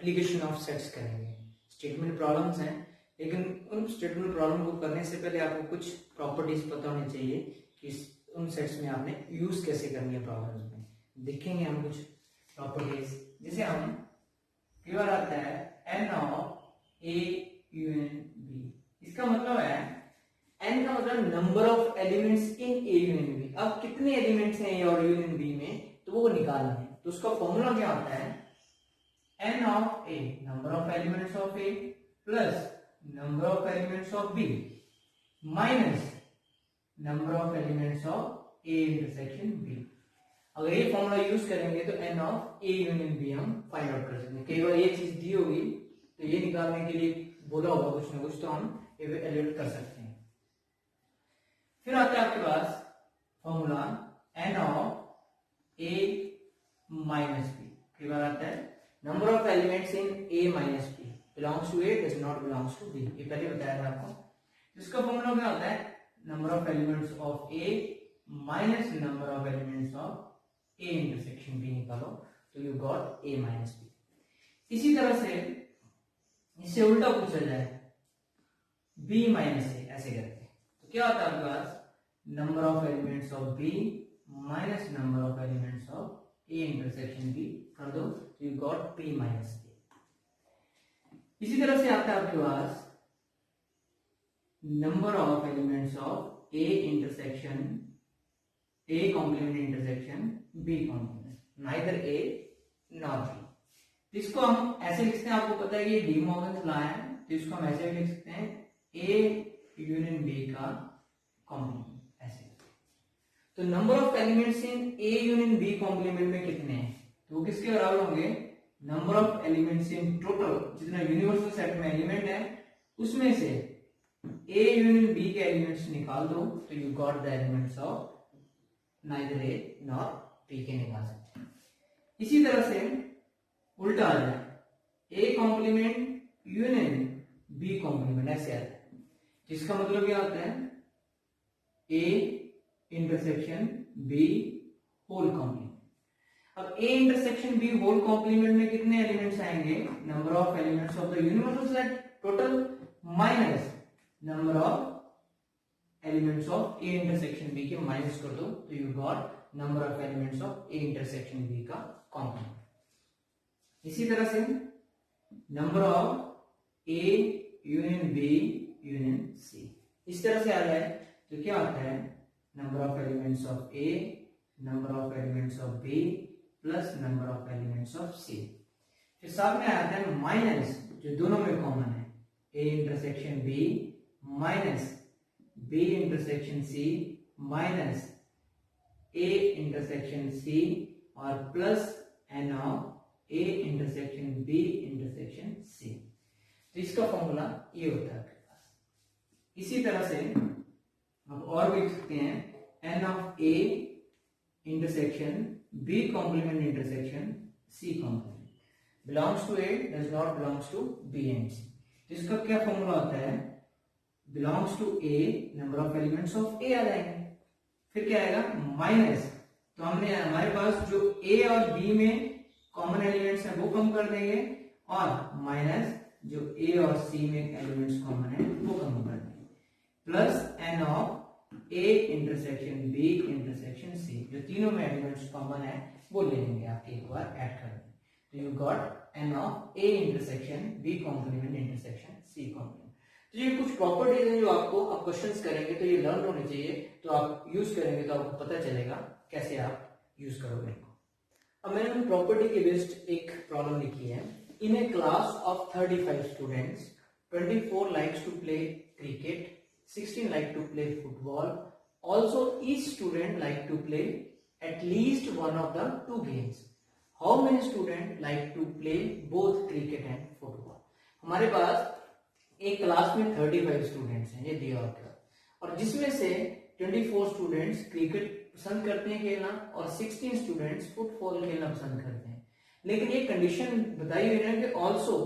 Application of sets करेंगे। Statement problems हैं, लेकिन उन स्टेटमेंट प्रॉब्लम को करने से पहले आपको कुछ प्रॉपर्टीज पता होनी चाहिए कि उन सेट्स में आपने यूज कैसे करनी है प्रॉब्लम्स में। देखेंगे हम कुछ प्रॉपर्टीज, जैसे हम कई बार आता है n of a union b, इसका मतलब है n का मतलब number of elements in a union b। अब कितने एलिमेंट्स हैं a और यूनियन b में, तो वो निकालना है। तो उसका फॉर्मूला क्या होता है, n of a number of elements of a plus number of elements of b minus number of elements of a intersection b। अगर ये फॉर्मूला यूज करेंगे तो n of a union b हम फाइंड आउट कर सकते हैं। कई बार ये चीज दी होगी तो ये निकालने के लिए बोला होगा कुछ ना कुछ, तो हम इवेल्युएट कर सकते हैं। फिर आता है आपके पास formula n of a minus b। कई बार आता है number of elements in a minus b belongs to a does not belongs to b। ये पहले बताया था आपको। इसका फॉर्मूला क्या होता है, number of elements of a minus number of elements of a intersection b निकालो तो you got a minus b। इसी तरह से इससे उल्टा पूछा जाए b माइनस a, ऐसे करके तो क्या होता है आपके पास, number of elements of b minus number of elements of a intersection b कर दो तो you got p minus a। इसी तरह से आता है आपके पास number of elements of a intersection a complement intersection b complement, neither a nor b। इसको हम ऐसे लिख सकते हैं, आपको पता है कि डी मॉर्गन्स लॉ है, तो इसको हम ऐसे भी लिख सकते हैं a यूनियन b का कॉम्प्लीमेंट, ऐसे। तो number of elements in a union b complement में कितने हैं, तो वो किसके बराबर होंगे, number of elements in total, जितना यूनिवर्सल सेट में एलिमेंट है उसमें से a यूनियन b के एलिमेंट्स निकाल दो तो you got the elements of neither a nor b के निकाल सकते हैं। इसी तरह से उल्टा आ जाए a complement union b complement, ऐसे आता है, जिसका मतलब क्या होता है a intersection b whole complement. अब a intersection b whole complement में कितने एलिमेंट्स आएंगे, number of elements of the universal set total minus number of elements of a intersection b के माइनस कर दो तो you got number of elements of a intersection b का complement. इसी तरह से number of a union b union c, इस तरह से आ जाए तो क्या आता है, number of elements of a number of elements of b plus number of elements of c। फिर साथ में आता है माइनस जो दोनों में कॉमन है, a intersection b minus b intersection c minus a intersection c और plus n of a intersection b intersection c। तो इसका फॉर्मूला ये होता है आपके पास। इसी तरह से आप और भी लिख सकते हैं n of a intersection b complement intersection c complement belongs to a does not belongs to b and c। तो इसका क्या फॉर्मूला होता है, belongs to a number of elements of a आ जाएंगे, फिर क्या आएगा माइनस, तो हमने हमारे पास जो a और b में कॉमन एलिमेंट्स हैं वो कम कर देंगे और माइनस जो a और c में एलिमेंट्स कॉमन है वो कम कर देंगे, plus n of a intersection b intersection c, जो तीनों में एलिमेंट्स कॉमन है वो ले लेंगे आप, एक बार ऐड कर देंगे तो you got n of a intersection b complement intersection c complement. तो ये कुछ प्रॉपर्टीज हैं जो आपको आप क्वेश्चंस करेंगे तो ये लर्न होनी चाहिए, तो आप यूज करेंगे तो आपको पता चलेगा कैसे आप यूज करोगे इनको। अब मैंने प्रॉपर्टी के बेस्ड एक प्रॉब्लम लिखी है, in a class of 35 students 24 likes to play cricket, 16 like to play football, also each student like to play at least one of the two games. How many students like to play both cricket and football? हमारे पास एक class में 35 students हैं, ये दिया होगा, और जिसमें से 24 स्टूडेंट्स क्रिकेट पसंद करते हैं खेलना और 16 स्टूडेंट्स फुटबॉल खेलना पसंद करते हैं। लेकिन ये कंडीशन बताई हुई है कि ऑल्सो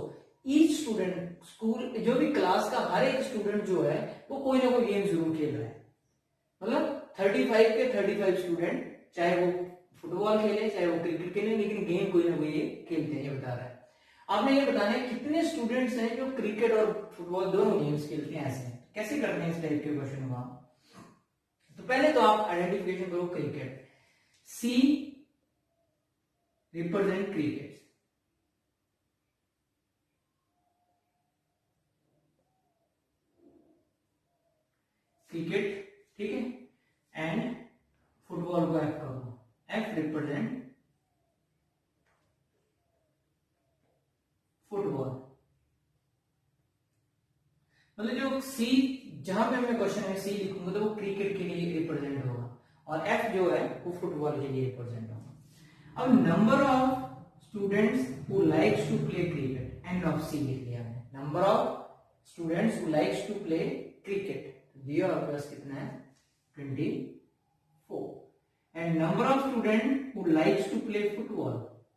ईच स्टूडेंट, स्कूल जो भी क्लास का हर एक स्टूडेंट जो है वो कोई ना कोई गेम जरूर खेल रहा है। मतलब 35 के 35 स्टूडेंट चाहे वो फुटबॉल खेले चाहे वो क्रिकेट खेले, लेकिन गेम कोई ना कोई खेलते हैं, ये बता रहा है। आपने ये बताना है कितने स्टूडेंट्स हैं जो क्रिकेट और फुटबॉल दोनों गेम्स खेलते हैं। ऐसे कैसे करते हैं इस टाइप के क्वेश्चन को? तो पहले तो आप आइडेंटिफिकेशन करो क्रिकेट, सी रिप्रेजेंट क्रिकेट, क्रिकेट, ठीक है, एंड फुटबॉल को एफ करो, एफ रिप्रेजेंट फुटबॉल। मतलब जो सी, जहां पे मैं क्वेश्चन में सी लिखूंगा तो वो क्रिकेट के लिए रिप्रेजेंट होगा और एफ जो है वो फुटबॉल के लिए रिप्रेजेंट होगा। अब number of students who likes to play cricket, and of C लिख दिया मैंने, number of students who likes to play cricket दिया आपके पास कितना है 24, एंड number of student who likes to play football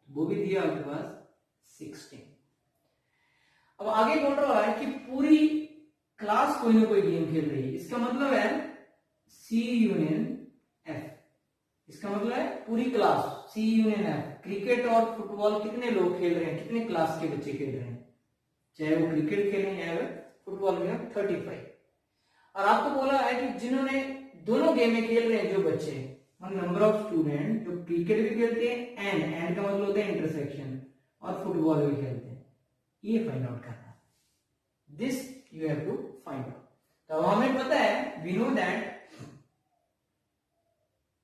वो भी दिया आपके पास 16। अब आगे बोल रहा है कि पूरी क्लास कोई ना कोई गेम खेल रही है, इसका मतलब है सी यूनियन एफ, इसका मतलब है पूरी class C union F, cricket और फुटबॉल कितने लोग खेल रहे हैं, कितने क्लास के बच्चे खेल रहे हैं, चाहे वो क्रिकेट खेलें या फुटबॉल में 35। और आपको बोला है कि जिन्होंने दोनों गेमें खेल रहे हैं जो बच्चे, नंबर ऑफ स्टूडेंट जो क्रिकेट भी खेलते हैं एंड का मतलब होता है इंटरसेक्शन, और फुटबॉल भी खेलते हैं, ये फाइंड आउट करना है, this you have to find out. तो हमें पता है, वी नो दैट,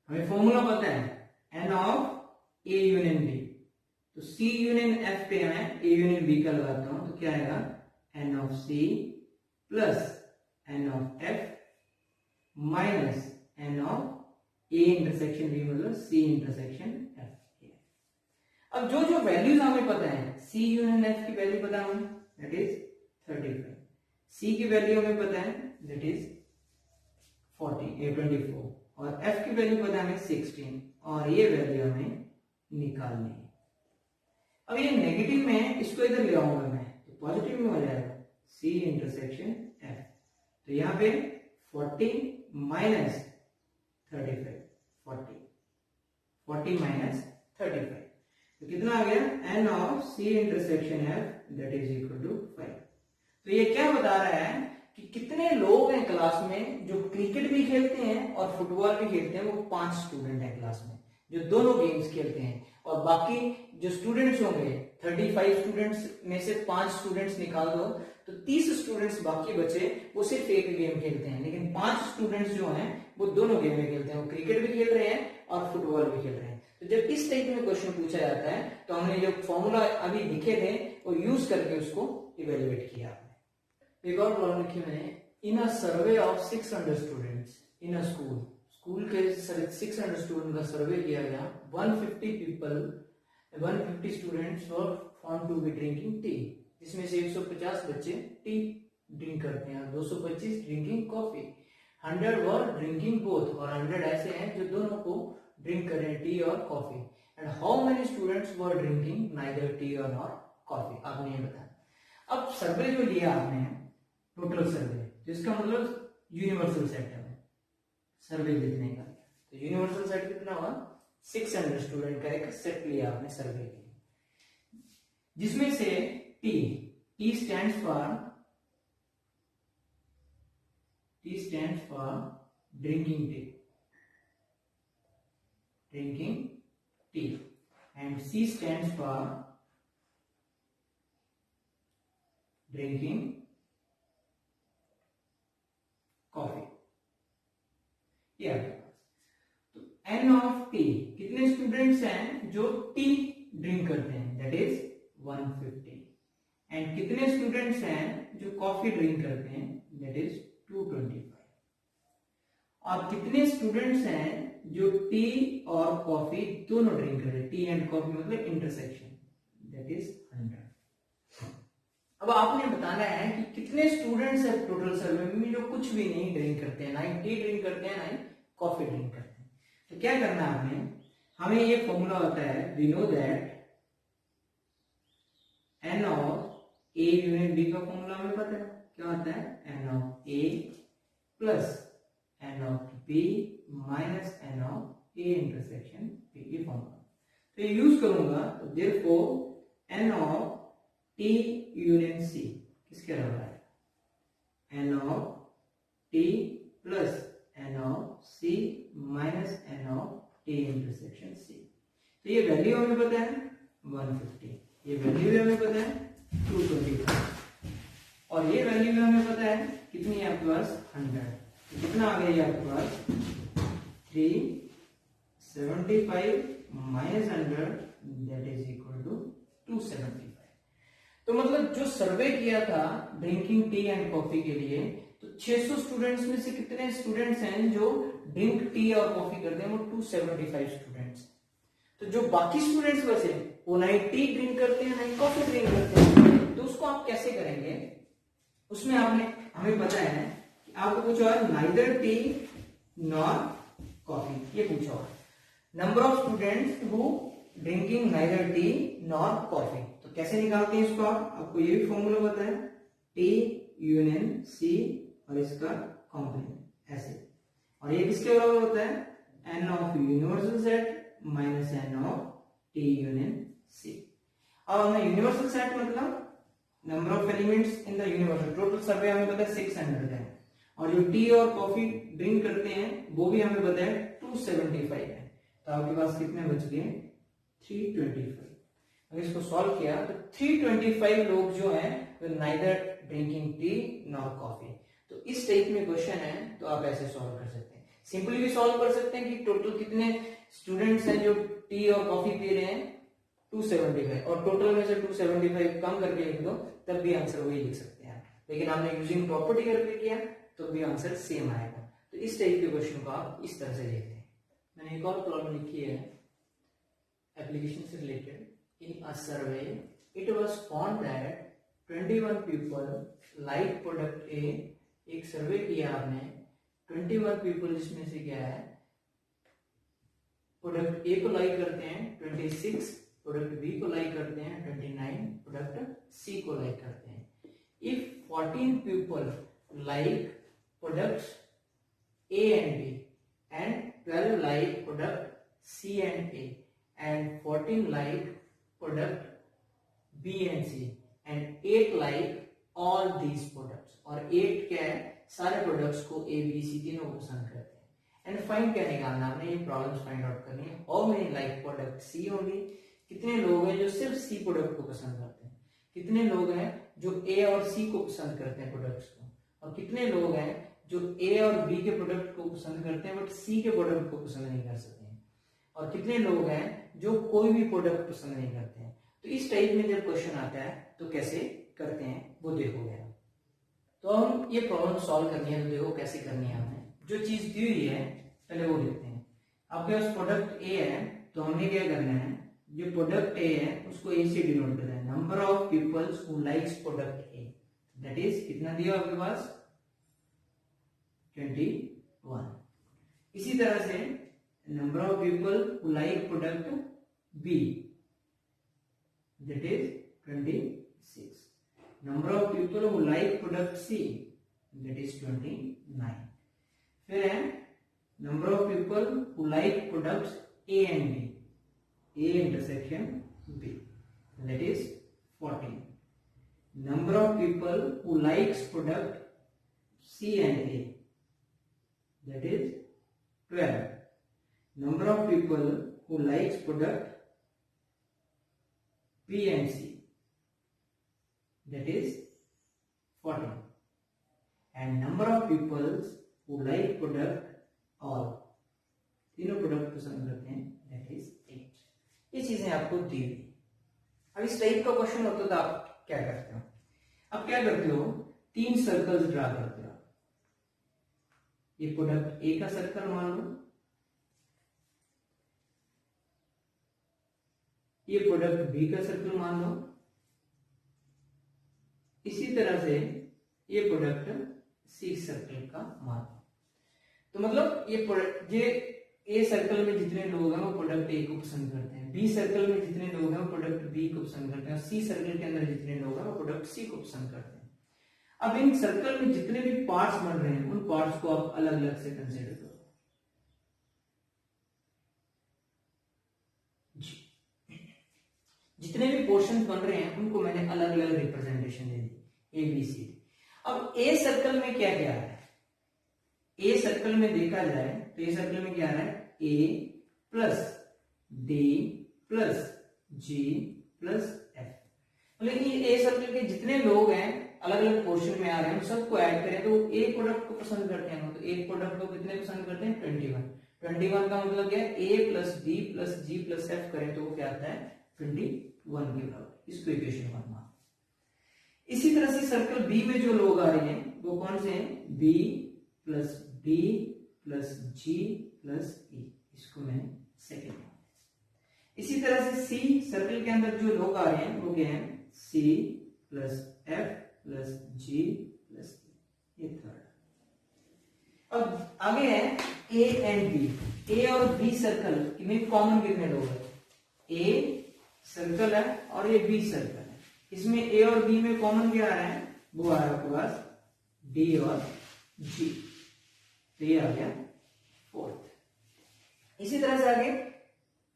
हमें फॉर्मूला पता है N of A union B, तो सी यूनियन एफ पे मैं ए यूनियन बी का लगाता हूं, तो क्या आएगा n of C plus n of F minus N of A intersection B, मतलब सी इंटरसेक्शन एफ। अब जो जो वैल्यूज हमें पता है, सी यूनियन एफ की वैल्यू पता है हमें, दैट इज 35, सी की वैल्यू हमें पता है दैट इज 24, और एफ की वैल्यू पता है हमें 16, और ये वैल्यू हमें निकालनी है। अब ये नेगेटिव में है, इसको इधर ले आऊंगा मैं, तो पॉजिटिव में हो जाएगा सी इंटरसेक्शन एफ, तो यहाँ पे 40 माइनस 35, 40 माइनस 35, तो कितना आ गया n of C intersection F that is equal to 5। तो ये क्या बता रहा है कि कितने लोग हैं क्लास में जो क्रिकेट भी खेलते हैं और फुटबॉल भी खेलते हैं, वो 5 स्टूडेंट हैं क्लास में जो दोनों गेम्स खेलते हैं, और बाकी जो स्टूडेंट्स होंगे 35 स्टूडेंट्स में से 5 स्टूडेंट्स निकाल दो तो 30 स्टूडेंट्स बाकी बचे वो सिर्फ एक गेम खेलते हैं, लेकिन 5 स्टूडेंट्स जो हैं वो दोनों गेम में खेलते हैं, वो क्रिकेट भी खेल रहे हैं और फुटबॉल भी खेल रहे हैं। तो जब इस टाइप में क्वेश्चन पूछा जाता है तो हमने जो फॉर्मूला अभी लिखे थे वो यूज करके उसको इवेल्युएट किया। एक और प्रॉब्लम लिखी मैंने, in a survey of 600 students in a school, school के 600 स्टूडेंट का सर्वे किया गया, 150 students were found to be drinking tea, जिसमें से 150 बच्चे टी ड्रिंक करते हैं, 225 drinking coffee, 100 were drinking both, और 100 ऐसे हैं जो दोनों को ड्रिंक कर रहे हैं, टी और coffee, and how many students were drinking neither T और नॉट कॉफी, आपने ये बताया। अब सर्वे जो लिया आपने टोटल सर्वे, जिसका मतलब यूनिवर्सल सेट है सर्वे लिखने का, तो यूनिवर्सल सेट कितना हुआ 600 स्टूडेंट का एक सेट लिया आपने सर्वे के लिए, जिसमें से T stands for drinking tea and C stands for drinking coffee, ये आपके पास। तो एन ऑफ टी, कितने स्टूडेंट्स हैं जो टी ड्रिंक करते हैं, दैट इज 150, एंड कितने स्टूडेंट्स हैं जो कॉफी ड्रिंक करते हैं, दैट इज 225, और कितने स्टूडेंट्स हैं जो टी और कॉफी दोनों ड्रिंक कर रहे हैं, टी एंड कॉफी मतलब इंटरसेक्शन, दैट इज 100। अब आपने बताना है कि कितने स्टूडेंट्स हैं टोटल सर्वे में जो कुछ भी नहीं ड्रिंक करते हैं, ना ही टी ड्रिंक करते हैं ना ही कॉफी ड्रिंक करते हैं। तो क्या करना है आपने, हमें ये फॉर्मूला होता है, we know that n of A union B का फॉर्मूला हमें पता है, क्या होता है N of A plus n of B minus N of A intersection B, ये फॉर्मूला। तो ये यूज करूंगा, तो therefore n of T union C किसके बराबर है, N of T plus n of C minus N of T intersection C. तो ये वैल्यू हमें पता है 150, ये वैल्यू भी हमें पता है 225 और ये वैल्यू भी हमें पता है कितनी है आपके पास 100। तो कितना आ गया आपके पास 375 minus 100 that is equal to 275। तो मतलब जो सर्वे किया था ड्रिंकिंग टी एंड कॉफी के लिए, तो 600 स्टूडेंट्स में से कितने स्टूडेंट्स हैं जो ड्रिंक टी और कॉफी करते हैं, वो 275 स्टूडेंट्स। तो जो बाकी स्टूडेंट्स बचे वो ना ही टी ड्रिंक करते हैं ना ही कॉफी ड्रिंक करते हैं। तो उसको आप कैसे करेंगे, उसमें हमें पता है कि आपको पूछा है नाइदर टी नॉर कॉफी, ये पूछा हुआ number of students who drinking neither T nor coffee. तो कैसे निकालते हैं इसको, आपको ये भी फॉर्मूला पता है टी यूनियन सी और इसका कॉम्प्लीमेंट ऐसे, और ये किसके बराबर होता है N of universal set minus N of T union C. अब हमें यूनिवर्सल सेट मतलब number of elements in the universal, total survey हमें पता है 600 है, और जो टी और कॉफी ड्रिंक करते हैं वो भी हमें पता है 275 है। तो आपके पास कितने बच गए 325। अगर इसको सॉल्व किया तो 325 लोग जो हैं वो neither drinking tea nor coffee. तो इस टाइप में क्वेश्चन है तो आप ऐसे सॉल्व कर सकते हैं। सिंपली भी सॉल्व कर सकते हैं कि टोटल कितने स्टूडेंट्स हैं जो टी और कॉफी पी रहे हैं 275, और टोटल में से 275 कम करके लिख दो तब भी आंसर वही लिख सकते हैं। लेकिन आपने यूजिंग प्रॉपर्टी करके किया तो भी आंसर सेम आएगा। तो इस टाइप के क्वेश्चन को आप इस तरह से लिखते हैं। मैंने एक और प्रॉब्लम लिखी है एप्लीकेशन से related. In a survey it was found that 21 people like product ए। एक सर्वे किया आपने 21 पीपल, इसमें से क्या है प्रोडक्ट ए को लाइक करते हैं 26, प्रोडक्ट बी को लाइक करते हैं 29, प्रोडक्ट सी को लाइक करते हैं। If 14 people like products A and B and 12 like product C and A and 14 like product B and C and 8 like all these products, और 8 क्या है सारे प्रोडक्ट्स को ए बी सी तीनों को पसंद करते हैं। एंड फाइंड क्या निकालना हमने, ये प्रॉब्लम्स फाइंड आउट करनी है। How many like product C होंगी, कितने लोग हैं जो सिर्फ सी प्रोडक्ट को पसंद करते हैं, कितने लोग हैं जो ए और सी को पसंद करते हैं प्रोडक्ट्स को, और कितने लोग हैं जो ए और बी के प्रोडक्ट को पसंद करते हैं बट सी के प्रोडक्ट को पसंद नहीं कर सकते हैं, और कितने लोग हैं जो कोई भी प्रोडक्ट पसंद नहीं करते हैं। तो इस टाइप में जब क्वेश्चन आता है तो कैसे करते हैं वो देखोगे। तो हम ये प्रॉब्लम सॉल्व करनी है तो देखो कैसे करनी है। हमें जो चीज दी हुई है पहले वो देखते हैं। आपके पास प्रोडक्ट ए है तो हमने क्या करना है, जो प्रोडक्ट ए है उसको ए से डिनोट करना है, number of peoples who likes product A, that is कितना दिया आपके पास 21। इसी तरह से number of people who like product B, that is 26, number of people who like product C, that is 29. फिर है number of people who like products A and B, A intersection B, that is 14. Number of people who likes product C and A, that is 12. Number of people who likes product B and C, that is 14, and number of people who like product all, तीनों product पसंद करते हैं, that is 8। ये चीजें आपको दी हुई। अब इस टाइप का क्वेश्चन होता तो आप क्या करते हो, आप क्या करते हो 3 सर्कल्स ड्रा करते हो। ये प्रोडक्ट ए का सर्कल मान लो, ये प्रोडक्ट बी का सर्कल मान लो, इसी तरह से ये प्रोडक्ट सी सर्कल का मान लो। तो मतलब ये ए सर्कल में जितने लोग हैं वो प्रोडक्ट ए को पसंद करते हैं, बी सर्कल में जितने लोग हैं वो प्रोडक्ट बी को पसंद करते हैं, और सी सर्कल के अंदर जितने लोग हैं वो प्रोडक्ट सी को पसंद करते हैं। अब इन सर्कल में जितने भी पार्ट्स बन रहे हैं उन पार्ट्स को आप अलग अलग से कंसीडर करो। जितने भी पोर्शन बन रहे हैं उनको मैंने अलग अलग रिप्रेजेंटेशन दे दी, ए बी सी। अब ए सर्कल में क्या क्या है, ए सर्कल में देखा जाए तो ए सर्कल में क्या है, ए प्लस डी प्लस जी प्लस एफ। मतलब ये ए सर्कल के जितने लोग हैं अलग अलग पोर्शन में आ रहे हैं, सबको ऐड करें तो ए प्रोडक्ट को पसंद करते हैं। तो ए प्रोडक्ट को कितने पसंद करते हैं, 21। 21 का मतलब क्या है, ए प्लस डी प्लस जी प्लस एफ करें तो वो क्या आता है, 21 के बराबर। इसको इक्वेशन 1 मान। इसी तरह से सर्कल बी में जो लोग आ रहे हैं वो कौन से हैं, बी प्लस डी प्लस जी प्लस ई, इसको मैं सेकेंड मान। इसी तरह से सी सर्कल के अंदर जो लोग आ रहे हैं वो क्या है, सी प्लस एफ प्लस जी प्लस ई, ये थर्ड। अब आगे है ए एंड बी। ए और बी सर्कल में कॉमन कितने लोग हैं, ए सर्कल है और ये बी सर्कल है। इसमें ए और बी में कॉमन क्या आ रहा है, वो आ रहा है आपके पास डी और जी, तो ये आ गया फोर्थ। इसी तरह से आगे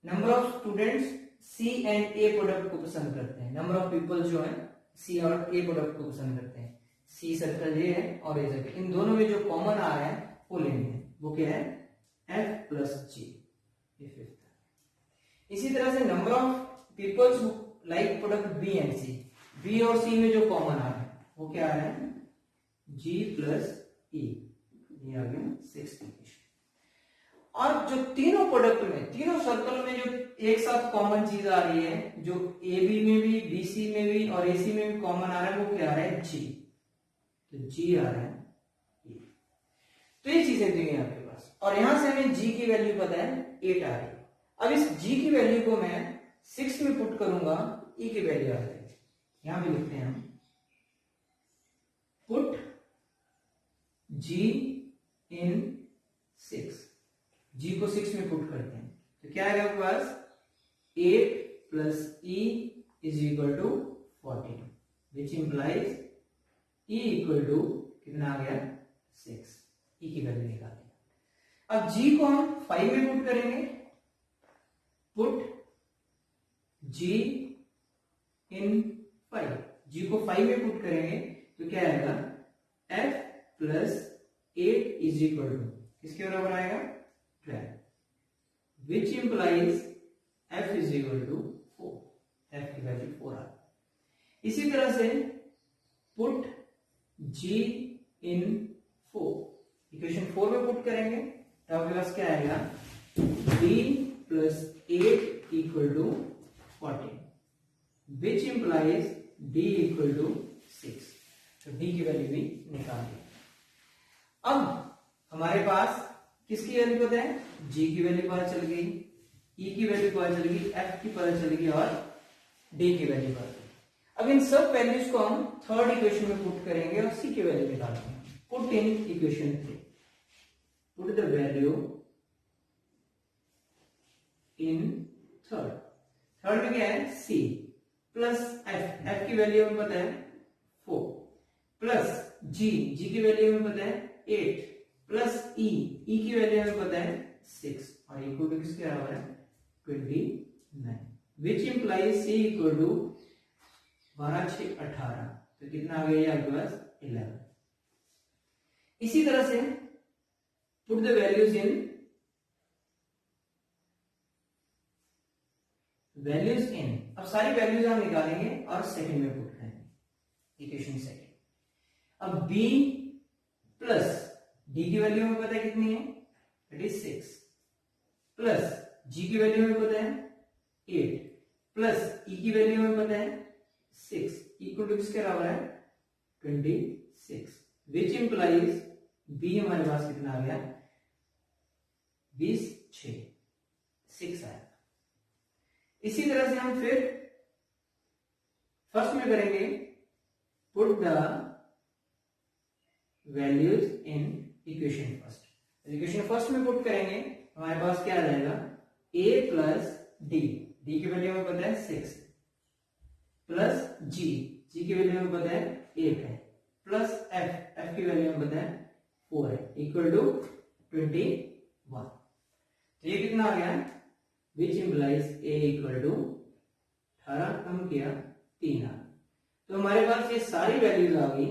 number of students C and A product को पसंद करते हैं। नंबर ऑफ पीपल जो है सी और ए प्रोडक्ट को पसंद करते हैं। सी सर्कल ये है और ए सर्कल, इन दोनों में जो कॉमन आ रहा है वो लेंगे, वो क्या है, एफ प्लस जी, ये फिफ्थ। इसी तरह से number of peoples like product B and C, B और सी में जो कॉमन आ रहा है वो क्या आ रहा है, जी प्लस ई, ये आ गया सिक्स्थ इक्वेशन। और जो तीनों प्रोडक्ट में, तीनों सर्कल में जो एक साथ कॉमन चीज आ रही है, जो ए बी में भी, बी सी में भी और ए सी में भी कॉमन आ रहा है, वो क्या आ रहा है, जी। तो जी आ रहा है ये। तो ये चीजें दी हैं आपके पास, और यहां से हमें जी की वैल्यू पता है 8 आ रही है। अब इस जी की वैल्यू को मैं 6 में पुट करूंगा, ई की वैल्यू आ जाएगी। यहां भी लिखते हैं हम, पुट जी इन 6, जी को 6 में पुट करते हैं तो क्या आएगा आपके पास, 8 plus E is equal to 14, which implies E equal to कितना आ गया, 6। ई की वैल्यू निकालेंगे। अब जी को हम 5 में पुट करेंगे, पुट जी इन 5, जी को 5 में पुट करेंगे तो क्या आएगा, F plus 8 is equal to किसके बराबर आएगा, 12, which implies F is equal to 4, F की वैल्यू 4 आ। इसी तरह से पुट जी इन 4, इक्वेशन 4 में पुट करेंगे तो आपके पास क्या आएगा, d plus 8 equal to 14, which implies d equal to 6। तो d की वैल्यू भी निकाल दी। अब हमारे पास किसकी वैल्यू पता है, g की वैल्यू पता चल गई, e की वैल्यू पता चल गई, f की पता चल गई और d की वैल्यू पता चल गई। अब इन सब वैल्यूज को हम थर्ड इक्वेशन में पुट करेंगे और c की वैल्यू निकालेंगे। Put in equation 3, put the value in third. Third में क्या है, c प्लस f, f की वैल्यू हमें पता है 4, प्लस g, g की वैल्यू हमें पता है 8, प्लस e, e की वैल्यू हमें पता है 6 और इक्वल टू किसके बराबर है, 29, which implies c equal to 12 6 18, तो कितना आ गया आपके पास 11। इसी तरह से put the values in, values in, अब सारी वैल्यूज हम निकालेंगे और सेकंड में पुट करेंगे, इक्वेशन सेकंड। अब b प्लस d की वैल्यू हमें पता है कितनी है, दैट इज 6, प्लस g की वैल्यू हमें पता है 8, प्लस e की वैल्यू हमें पता है 6, इक्वल टू किसके बराबर है 26, विच इंप्लाइज b हमारे पास कितना आ गया 20 6 आया। इसी तरह से हम फिर फर्स्ट में करेंगे, put the values in equation first. Equation first में पुट करेंगे हमारे पास क्या आ जाएगा, a प्लस डी, डी की वैल्यू हमें पता है 6, प्लस g, g की वैल्यू हमें पता है 8 है, प्लस f, f की वैल्यू हमें पता है 4 है, इक्वल टू 21। तो ये कितना आ गया, which implies a equal to 18 कम किया 3 आ, तो हमारे पास ये सारी वैल्यूज आ गई,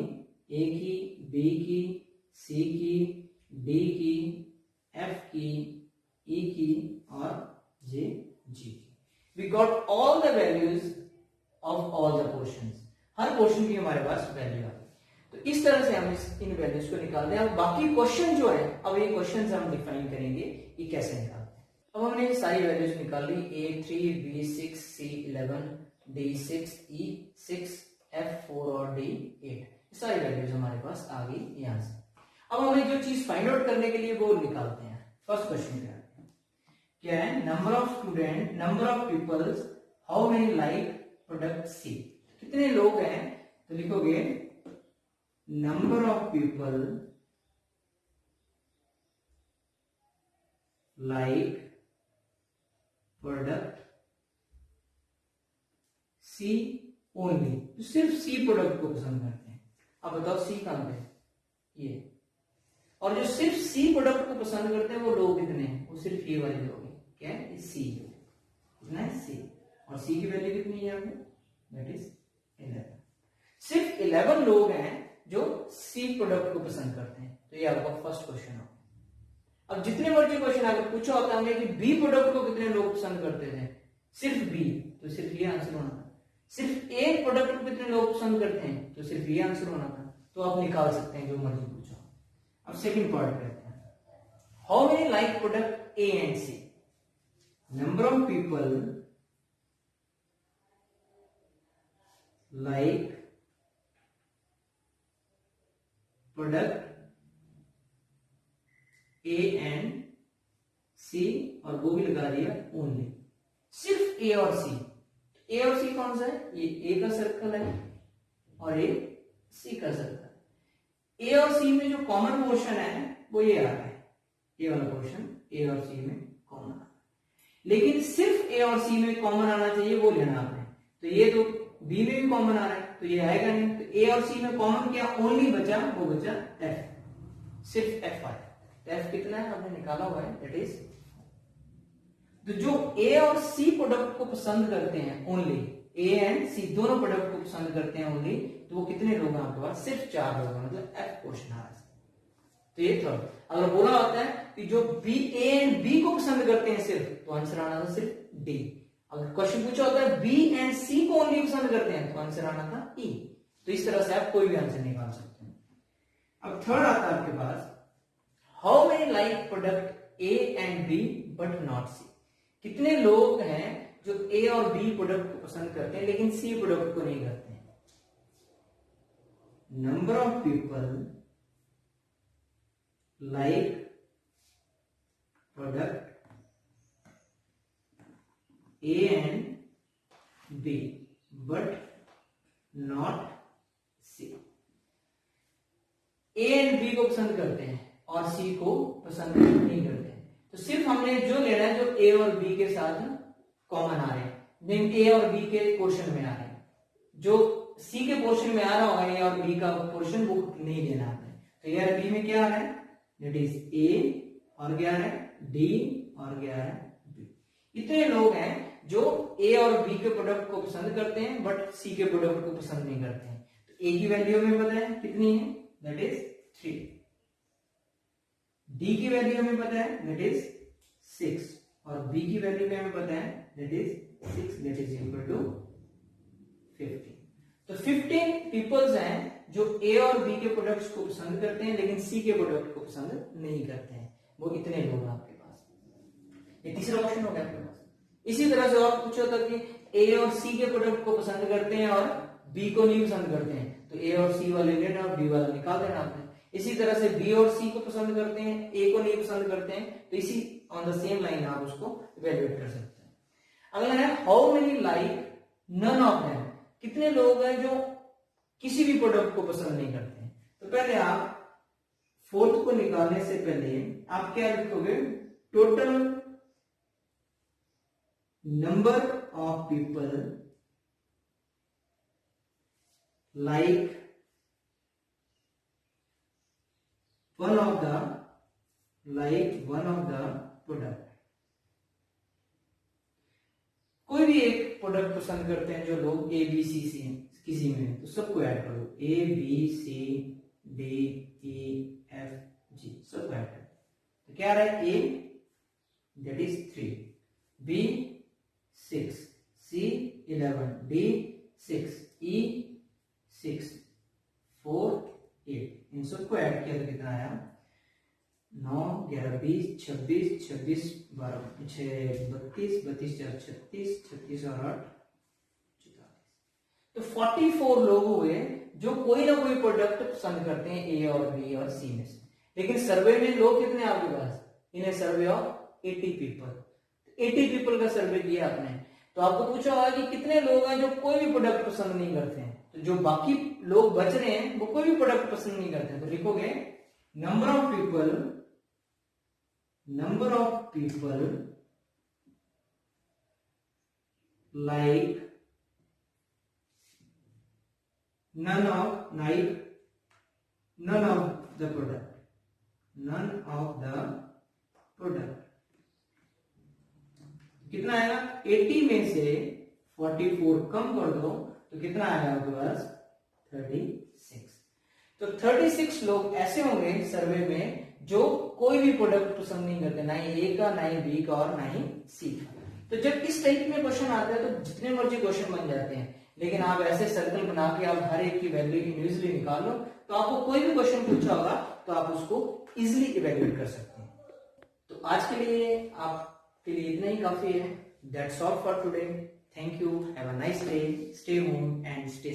ए की, बी की, सी की, डी की, एफ की, ई की और जे जी की। We got all the values of all the portions, हर पोर्शन की हमारे पास वैल्यू आ गई। तो इस तरह से हम इन वैल्यूज को निकालते हैं। अब बाकी क्वेश्चन जो है, अब ये क्वेश्चन हम डिफाइन करेंगे ये कैसे निकालते हैं। अब हमने ये सारी वैल्यूज निकाल ली, A3, B6, C11, D6, E6, F4 और D8, सारी वैल्यूज हमारे पास आ गई यहां से। अब हमें जो चीज फाइंड आउट करने के लिए वो निकालते हैं। फर्स्ट क्वेश्चन क्या है, number of student, number of peoples, how many like product C, कितने लोग हैं, तो लिखोगे number of people like product C only, तो सिर्फ सी प्रोडक्ट को पसंद करते हैं। अब बताओ सी कहां पे, ये, और जो सिर्फ सी प्रोडक्ट को पसंद करते हैं वो लोग कितने हैं, वो सिर्फ ये वाले लोग हैं। क्या है, सी कितना है, सी, और सी की वैल्यू कितनी है यहाँ पे, दैट इज 11। सिर्फ 11 लोग हैं जो सी प्रोडक्ट को पसंद करते हैं, तो ये आपका फर्स्ट क्वेश्चन हो। अब जितने मर्जी क्वेश्चन अगर पूछा होता हमने कि बी प्रोडक्ट को कितने लोग पसंद करते थे, सिर्फ बी, तो सिर्फ ये आंसर होना था। सिर्फ ए प्रोडक्ट को कितने लोग पसंद करते हैं, तो सिर्फ ये आंसर होना था। तो आप निकाल सकते हैं जो मर्जी पूछो। अब सेकंड पार्ट करते हैं, how many like product A and C, number of people like product A and C, और वो भी लगा दिया ओनली, सिर्फ ए और सी। ए और सी कौन सा है, ये ए का सर्कल है और ये सी का सर्कल। ए और सी में जो कॉमन पोर्शन है वो ये आ रहा है, ये वाला पोर्शन ए और सी में कॉमन आ रहा है। लेकिन सिर्फ ए और सी में कॉमन आना चाहिए वो लेना आपने, तो ये तो बी में भी कॉमन आ रहा है तो ये आएगा नहीं। तो ए और सी में कॉमन क्या, ओनली बचा, वो बचा एफ, सिर्फ एफ आया। तो एफ कितना है हमने निकाला हुआ है, दैट इज, तो जो ए और सी प्रोडक्ट को पसंद करते हैं ओनली, ए एंड सी दोनों प्रोडक्ट को पसंद करते हैं ओनली, तो वो कितने लोग हैं आपके पास, सिर्फ 4 लोग हैं, मतलब एफ क्वेश्चन आ रहा है। तो ये थर्ड। अगर बोला होता है कि जो बी, ए एंड बी को पसंद करते हैं सिर्फ, तो आंसर आना था सिर्फ डी। अगर क्वेश्चन पूछा होता है बी एंड सी को ओनली पसंद करते हैं, तो आंसर आना था ई। तो इस तरह से आप कोई भी आंसर निकाल सकते हैं। अब थर्ड आता है आपके पास, how many like product A and B but not C, कितने लोग हैं जो ए और बी प्रोडक्ट को पसंद करते हैं लेकिन सी प्रोडक्ट को नहीं करते हैं। Number of people like product A and B but not C, A and B को पसंद करते हैं और सी को पसंद नहीं करते हैं। तो सिर्फ हमने जो लेना है जो ए और बी के साथ कॉमन आ रहे हैं, ए और बी के पोर्शन में आ रहे हैं, जो सी के पोर्शन में आ रहा होगा ए और बी का पोर्शन वो नहीं लेना आपने। तो ए और बी में क्या आ रहा है, दैट इज ए, और क्या है डी, और क्या है बी। इतने लोग हैं जो ए और बी के प्रोडक्ट को पसंद करते हैं बट सी के प्रोडक्ट को पसंद नहीं करते हैं। तो ए की वैल्यू हमें पता है कितनी है, दैट इज 3, डी की वैल्यू हमें पता है दैट इज 6, और बी की वैल्यू भी हमें पता है that is 6, that is equal to 15। तो 15 पीपल्स हैं जो ए और बी के प्रोडक्ट्स को पसंद करते हैं लेकिन सी के प्रोडक्ट को पसंद नहीं करते हैं, वो इतने लोग हैं आपके पास। ये तीसरा ऑप्शन हो गया आपके पास। इसी तरह से और पूछा था कि ए और सी के प्रोडक्ट को पसंद करते हैं और बी को नहीं पसंद करते हैं, तो ए और सी वाले लेना और बी वाला निकाल देना आपने। इसी तरह से बी और सी को पसंद करते हैं, ए को नहीं पसंद करते हैं, तो इसी ऑन द सेम लाइन आप उसको इवैल्यूएट कर सकते हैं। अगला है how many like none of them, कितने लोग हैं जो किसी भी प्रोडक्ट को पसंद नहीं करते हैं। तो पहले आप फोर्थ को निकालने से पहले आप क्या लिखोगे, total number of people like one of the product. कोई भी एक प्रोडक्ट प्रोडक्ट पसंद करते हैं जो लोग ए बी सी सी हैं किसी में, तो सबको ऐड करो, A B C D E F G सबको ऐड करो। तो क्या आ रहा है, A that is 3, B 6, C 11, D 6, E 6, 4 8, इन सबको ऐड किया तो कितना आया 9 11 20 26 26 12 32 32 4 36 36 और 8 44, तो 44 लोग हुए जो कोई ना कोई प्रोडक्ट पसंद करते हैं ए और बी और सी में से। लेकिन सर्वे में लोग कितने आपके पास, इन ए सर्वे ऑफ 80 पीपल, 80 पीपल का सर्वे किया आपने, तो आपको पूछा होगा कि कितने लोग हैं जो कोई भी प्रोडक्ट पसंद नहीं करते हैं, तो जो बाकी लोग बच रहे हैं वो कोई भी प्रोडक्ट पसंद नहीं करते हैं, तो लिखोगे number of people like none of the product, कितना आएगा 80 में से 44 कम कर दो तो कितना आएगा आपके पास 36। तो 36 लोग ऐसे होंगे सर्वे में जो कोई भी प्रोडक्ट पसंद नहीं करते, ना ही ए का, ना ही बी का और ना ही सी का। तो जब इस टाइप में क्वेश्चन आते हैं तो जितने मर्जी क्वेश्चन बन जाते हैं, लेकिन आप ऐसे सर्कल बना के आप हर एक की वैल्यू इंडिविजुअली निकाल लो, तो आपको कोई भी क्वेश्चन पूछा होगा तो आप उसको इजिली इवेल्युएट कर सकते हैं। तो आज के लिए आपके लिए इतना ही काफी है। That's all for today. Thank you, have a nice day, stay home and stay